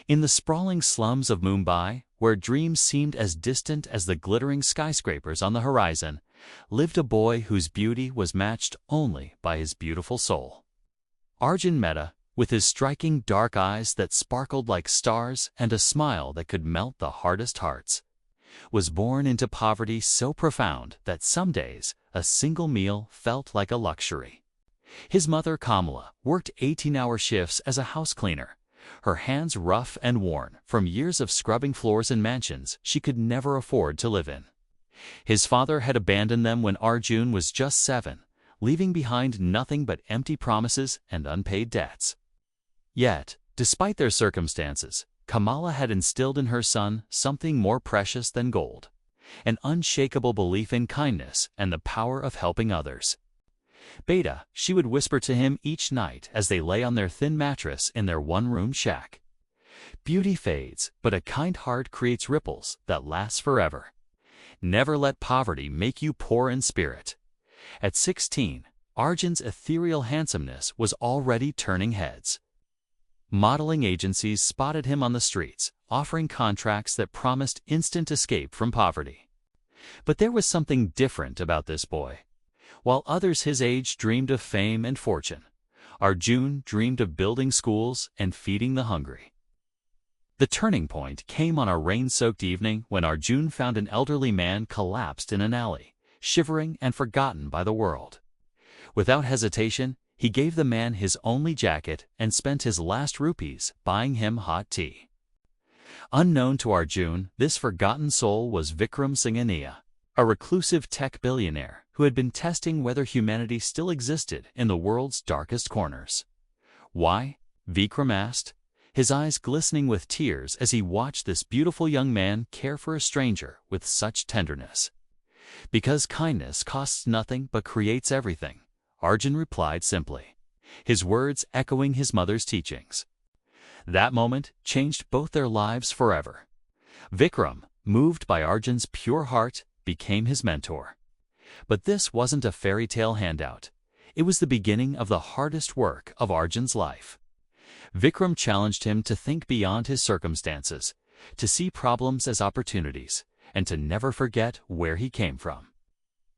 In the sprawling slums of Mumbai, where dreams seemed as distant as the glittering skyscrapers on the horizon, lived a boy whose beauty was matched only by his beautiful soul. Arjun Mehta, with his striking dark eyes that sparkled like stars and a smile that could melt the hardest hearts, was born into poverty so profound that some days a single meal felt like a luxury. His mother, Kamala, worked 18-hour shifts as a house cleaner, her hands rough and worn from years of scrubbing floors in mansions she could never afford to live in. His father had abandoned them when Arjun was just 7, leaving behind nothing but empty promises and unpaid debts. Yet, despite their circumstances, Kamala had instilled in her son something more precious than gold: an unshakable belief in kindness and the power of helping others. "Beta," she would whisper to him each night as they lay on their thin mattress in their one-room shack. "Beauty fades, but a kind heart creates ripples that last forever. Never let poverty make you poor in spirit." At 16, Arjun's ethereal handsomeness was already turning heads. Modeling agencies spotted him on the streets, offering contracts that promised instant escape from poverty. But there was something different about this boy. While others his age dreamed of fame and fortune, Arjun dreamed of building schools and feeding the hungry. The turning point came on a rain-soaked evening when Arjun found an elderly man collapsed in an alley, shivering and forgotten by the world. Without hesitation, he gave the man his only jacket and spent his last rupees buying him hot tea. Unknown to Arjun, this forgotten soul was Vikram Singhania, a reclusive tech billionaire who had been testing whether humanity still existed in the world's darkest corners. "Why?" Vikram asked, his eyes glistening with tears as he watched this beautiful young man care for a stranger with such tenderness. "Because kindness costs nothing but creates everything," Arjun replied simply, his words echoing his mother's teachings. That moment changed both their lives forever. Vikram, moved by Arjun's pure heart, became his mentor. But this wasn't a fairy tale handout. It was the beginning of the hardest work of Arjun's life. Vikram challenged him to think beyond his circumstances, to see problems as opportunities, and to never forget where he came from.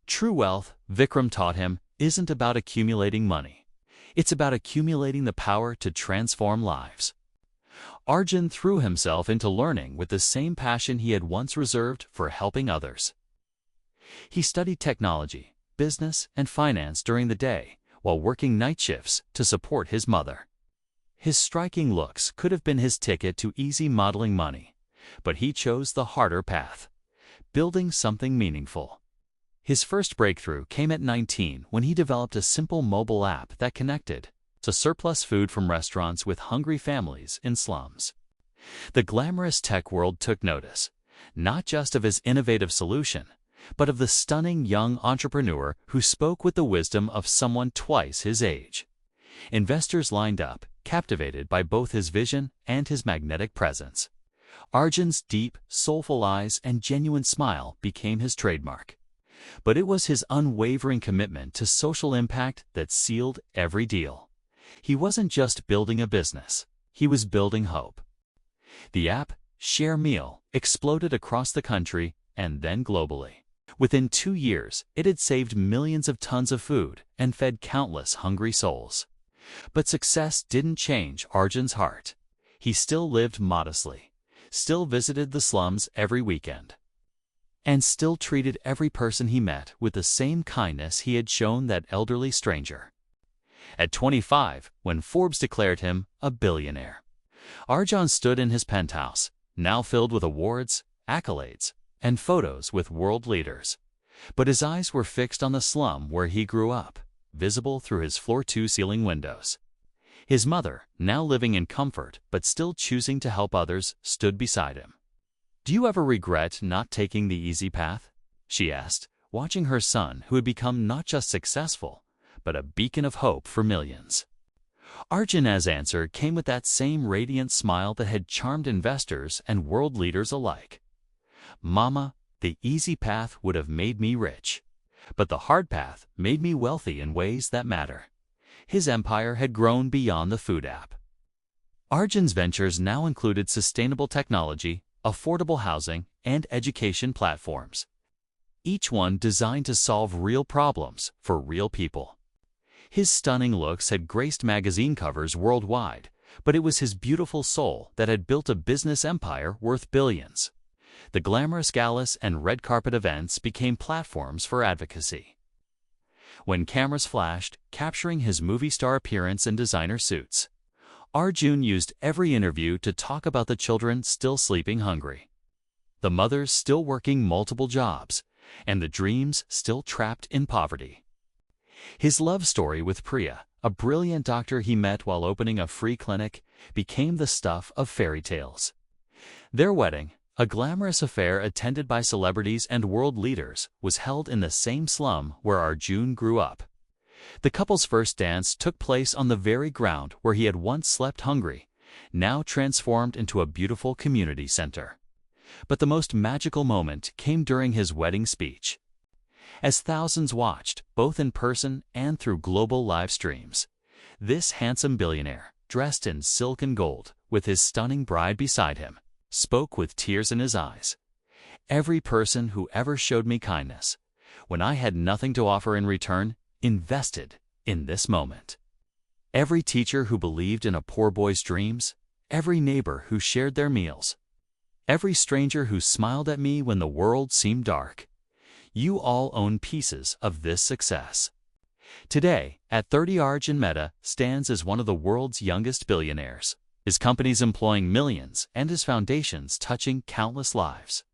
True wealth, Vikram taught him, isn't about accumulating money. It's about accumulating the power to transform lives. Arjun threw himself into learning with the same passion he had once reserved for helping others. He studied technology, business, and finance during the day, while working night shifts to support his mother. His striking looks could have been his ticket to easy modeling money, but he chose the harder path: building something meaningful. His first breakthrough came at 19 when he developed a simple mobile app that connected to surplus food from restaurants with hungry families in slums. The glamorous tech world took notice, not just of his innovative solution, but of the stunning young entrepreneur who spoke with the wisdom of someone twice his age. Investors lined up, captivated by both his vision and his magnetic presence. Arjun's deep, soulful eyes and genuine smile became his trademark. But it was his unwavering commitment to social impact that sealed every deal. He wasn't just building a business, he was building hope. The app, Share Meal, exploded across the country and then globally. Within 2 years, it had saved millions of tons of food and fed countless hungry souls. But success didn't change Arjun's heart. He still lived modestly, still visited the slums every weekend, and still treated every person he met with the same kindness he had shown that elderly stranger. At 25, when Forbes declared him a billionaire, Arjun stood in his penthouse, now filled with awards, accolades, and photos with world leaders. But his eyes were fixed on the slum where he grew up, visible through his floor-to-ceiling windows. His mother, now living in comfort but still choosing to help others, stood beside him. "Do you ever regret not taking the easy path?" she asked, watching her son, who had become not just successful, but a beacon of hope for millions. Arjun's answer came with that same radiant smile that had charmed investors and world leaders alike. "Mama, the easy path would have made me rich, but the hard path made me wealthy in ways that matter." His empire had grown beyond the food app. Arjun's ventures now included sustainable technology, affordable housing, and education platforms, each one designed to solve real problems for real people. His stunning looks had graced magazine covers worldwide, but it was his beautiful soul that had built a business empire worth billions. The glamorous galas and red carpet events became platforms for advocacy. When cameras flashed, capturing his movie star appearance in designer suits, Arjun used every interview to talk about the children still sleeping hungry, the mothers still working multiple jobs, and the dreams still trapped in poverty. His love story with Priya, a brilliant doctor he met while opening a free clinic, became the stuff of fairy tales. Their wedding, a glamorous affair attended by celebrities and world leaders, was held in the same slum where Arjun grew up. The couple's first dance took place on the very ground where he had once slept hungry, now transformed into a beautiful community center. But the most magical moment came during his wedding speech. As thousands watched, both in person and through global live streams, this handsome billionaire, dressed in silk and gold, with his stunning bride beside him, spoke with tears in his eyes. Every person who ever showed me kindness, when I had nothing to offer in return, invested in this moment. Every teacher who believed in a poor boy's dreams, every neighbor who shared their meals, every stranger who smiled at me when the world seemed dark. You all own pieces of this success. Today, at 30, Arjun Mehta stands as one of the world's youngest billionaires, his companies employing millions and his foundations touching countless lives.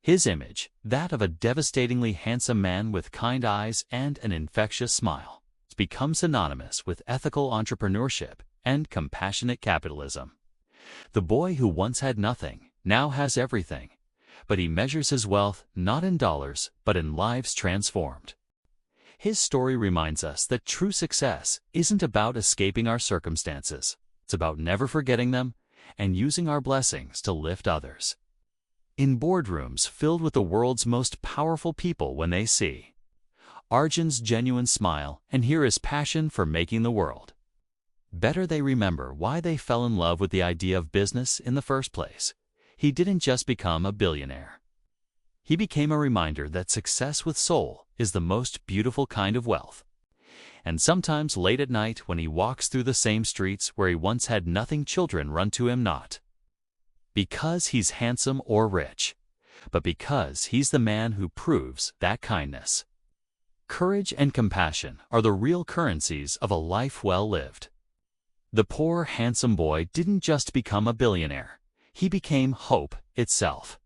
His image, that of a devastatingly handsome man with kind eyes and an infectious smile, has become synonymous with ethical entrepreneurship and compassionate capitalism. The boy who once had nothing now has everything, but he measures his wealth not in dollars but in lives transformed. His story reminds us that true success isn't about escaping our circumstances. It's about never forgetting them and using our blessings to lift others. In boardrooms filled with the world's most powerful people, when they see Arjun's genuine smile and hear his passion for making the world better, they remember why they fell in love with the idea of business in the first place. He didn't just become a billionaire. He became a reminder that success with soul is the most beautiful kind of wealth. And sometimes late at night, when he walks through the same streets where he once had nothing, children run to him, not because he's handsome or rich, but because he's the man who proves that kindness, courage, and compassion are the real currencies of a life well lived. The poor, handsome boy didn't just become a billionaire. He became hope itself,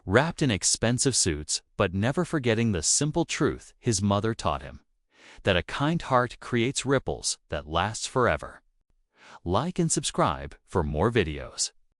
wrapped in expensive suits, but never forgetting the simple truth his mother taught him, that a kind heart creates ripples that last forever. Like and subscribe for more videos.